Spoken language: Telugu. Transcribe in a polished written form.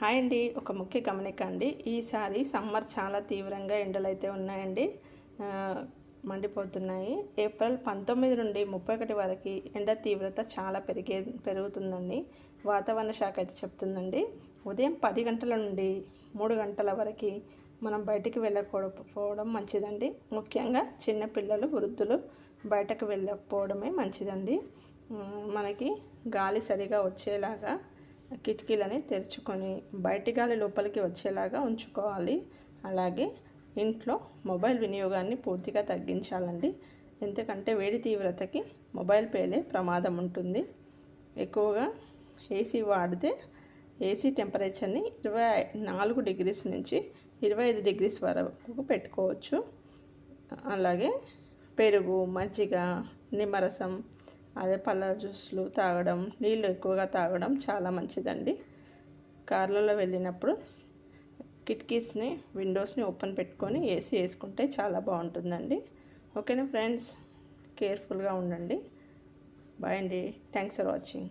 హాయ్ అండి. ఒక ముఖ్య గమనిక అండి. ఈసారి సమ్మర్ చాలా తీవ్రంగా ఎండలైతే ఉన్నాయండి. మండిపోతున్నాయి. ఏప్రిల్ 19 నుండి 31 వరకు ఎండ తీవ్రత చాలా పెరుగుతుందండి. వాతావరణ శాఖ అయితే చెప్తుందండి. ఉదయం 10 గంటల నుండి 3 గంటల వరకు మనం బయటికి వెళ్ళకపోవడం మంచిదండి. ముఖ్యంగా చిన్నపిల్లలు, వృద్ధులు బయటకు వెళ్ళకపోవడమే మంచిదండి. మనకి గాలి సరిగా వచ్చేలాగా కిటికీలని తెరుచుకొని బయటి గాలి లోపలికి వచ్చేలాగా ఉంచుకోవాలి. అలాగే ఇంట్లో మొబైల్ వినియోగాన్ని పూర్తిగా తగ్గించాలండి. ఎందుకంటే వేడి తీవ్రతకి మొబైల్ పేలే ప్రమాదం ఉంటుంది. ఎక్కువగా ఏసీ వాడితే ఏసీ టెంపరేచర్ని 24 డిగ్రీస్ నుంచి 25 డిగ్రీస్ వరకు పెట్టుకోవచ్చు. అలాగే పెరుగు, మజ్జిగ, నిమ్మరసం, అదే పళ్ళ జ్యూస్లు తాగడం, నీళ్ళు ఎక్కువగా తాగడం చాలా మంచిదండి. కార్లలో వెళ్ళినప్పుడు కిటికీస్ని, విండోస్ని ఓపెన్ పెట్టుకొని ఏసీ వేసుకుంటే చాలా బాగుంటుందండి. ఓకేనా ఫ్రెండ్స్, కేర్ఫుల్గా ఉండండి. బాయ్ అండి. Thanks for watching.